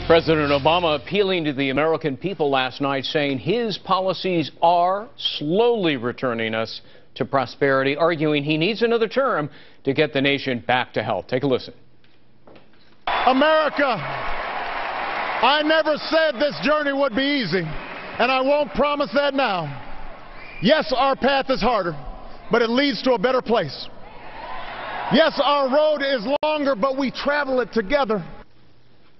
President Obama appealing to the American people last night, saying his policies are slowly returning us to prosperity, arguing he needs another term to get the nation back to health. Take a listen. America, I never said this journey would be easy, and I won't promise that now. Yes, our path is harder, but it leads to a better place. Yes, our road is longer, but we travel it together.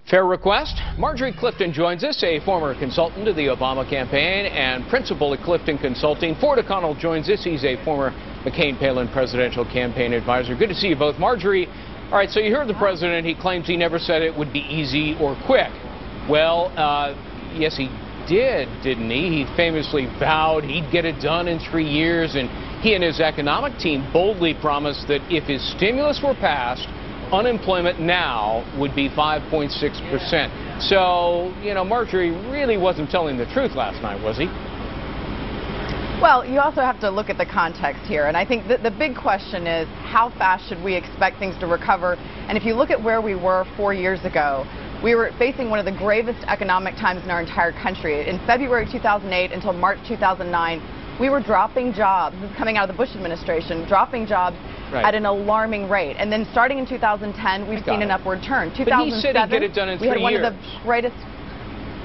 Fair request. Marjorie Clifton joins us, a former consultant to the Obama campaign and principal at Clifton Consulting. Ford O'Connell joins us. He's a former McCain-Palin presidential campaign advisor. Good to see you both. Marjorie, all right, so you heard the president. He claims he never said it would be easy or quick. Well, yes, he did, didn't he? He famously vowed he'd get it done in 3 years, and he and his economic team boldly promised that if his stimulus were passed, unemployment now would be 5.6%. So, you know, Marjorie really wasn't telling the truth last night, was he? Well, you also have to look at the context here, and I think the big question is how fast should we expect things to recover? And if you look at where we were 4 years ago, we were facing one of the gravest economic times in our entire country. In February 2008 until March 2009, we were dropping jobs. This is coming out of the Bush administration, dropping jobs at an alarming rate. And then starting in 2010, we've seen an upward turn. 2007, but he said he'd get it done in 3 years. We had one of the greatest.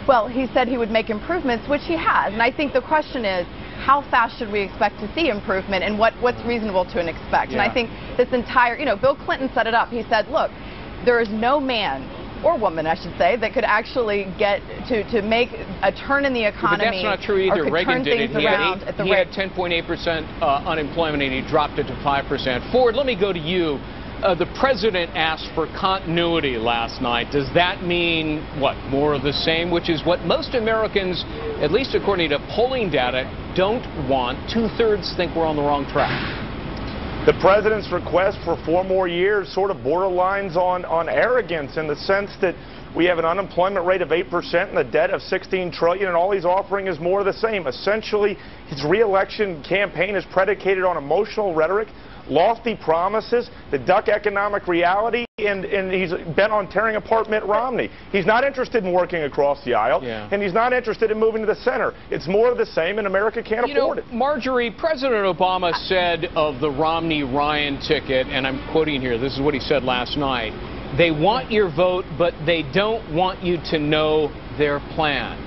Well, he said he would make improvements, which he has. And I think the question is, how fast should we expect to see improvement, and what's reasonable to expect? And I think this entire, you know, Bill Clinton set it up. He said, look, there is no man or woman, I should say, that could actually get to make a turn in the economy. But that's not true either. Reagan did it. He had 10.8% unemployment, and he dropped it to 5%. Ford, let me go to you. The president asked for continuity last night. Does that mean, what, more of the same, which is what most Americans, at least according to polling data, don't want? Two-thirds think we're on the wrong track. The president's request for 4 more years sort of borderlines on arrogance, in the sense that we have an unemployment rate of 8% and a debt of $16 trillion, and all he's offering is more of the same. Essentially, his re-election campaign is predicated on emotional rhetoric, lofty promises, the duck economic reality, and he's bent on tearing apart Mitt Romney. He's not interested in working across the aisle, and he's not interested in moving to the center. It's more of the same, and America can't afford it. Marjorie, President Obama said of the Romney-Ryan ticket, and I'm quoting here, this is what he said last night, they want your vote, but they don't want you to know their plan.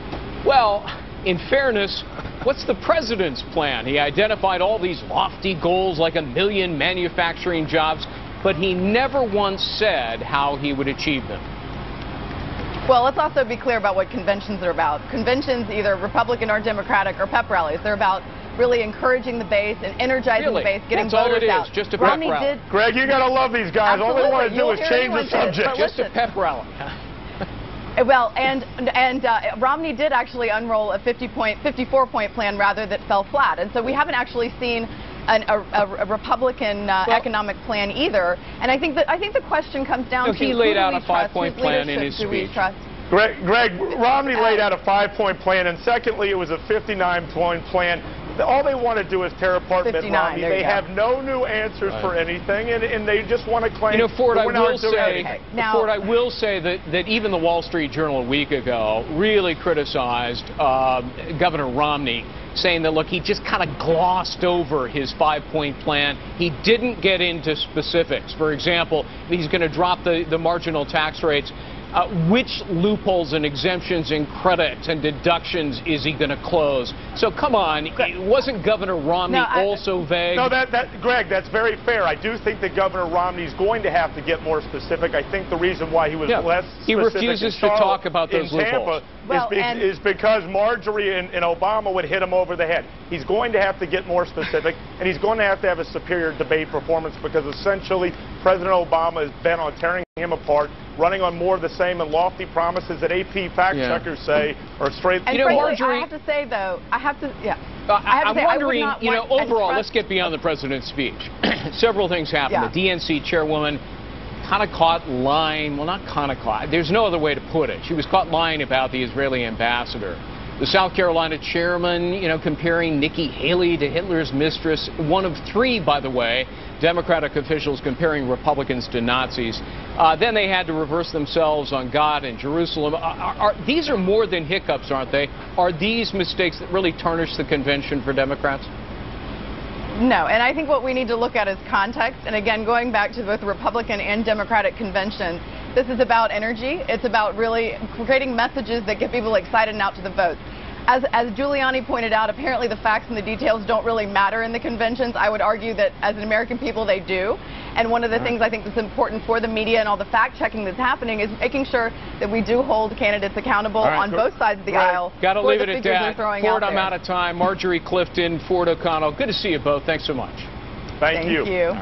Well, in fairness, what's the president's plan? He identified all these lofty goals like 1 million manufacturing jobs, but he never once said how he would achieve them. Well, let's also be clear about what conventions are about. Conventions, either Republican or Democratic, or pep rallies. They're about really encouraging the base and energizing the base, getting voters out. Just a pep rally. Greg, you got to love these guys. Absolutely. All they want to do is change the subject. Just a pep rally. Well, and Romney did actually unroll a 54-point plan, rather, that fell flat. And so we haven't actually seen a Republican economic plan either. And I think the question comes down to, he laid out a 5-point plan in his speech. Greg, Romney laid out a 5-point plan, and secondly, it was a 59-point plan. All they want to do is tear apart Mitt Romney. They have no new answers for anything, and they just want to claim. You know, Ford, I will say that even the Wall Street Journal a week ago really criticized Governor Romney, saying that, look, he just kind of glossed over his 5-point plan. He didn't get into specifics. For example, he's going to drop the marginal tax rates. Which loopholes and exemptions and credits and deductions is he going to close? So come on, wasn't Governor Romney also vague? No, Greg, that's very fair. I do think that Governor Romney is going to have to get more specific. I think the reason why he was less specific, he refuses to talk about those loopholes. Is because Marjorie and Obama would hit him over the head. He's going to have to get more specific, and he's going to have a superior debate performance, because essentially President Obama is bent on tearing him apart, running on more of the same and lofty promises that AP fact checkers say are straight. And you know, frankly, Marjorie, I have to say, though, I'm wondering, you know, overall, let's get beyond the president's speech. Several things happened. The DNC chairwoman kind of caught lying. Well, not kind of caught. There's no other way to put it. She was caught lying about the Israeli ambassador. The South Carolina chairman, you know, comparing Nikki Haley to Hitler's mistress. One of 3, by the way, Democratic officials comparing Republicans to Nazis. Then they had to reverse themselves on God and Jerusalem. These are more than hiccups, aren't they? Are these mistakes that really tarnish the convention for Democrats? No, and I think what we need to look at is context. And again, going back to both Republican and Democratic conventions, this is about energy. It's about really creating messages that get people excited and out to the votes. As Giuliani pointed out, apparently the facts and the details don't really matter in the conventions. I would argue that as an American people, they do. And one of the things I think that's important for the media and all the fact-checking that's happening is making sure that we do hold candidates accountable on both sides of the aisle. Got to leave it at that. Ford, I'm out of time. Marjorie Clifton, Ford O'Connell. Good to see you both. Thanks so much. Thank you.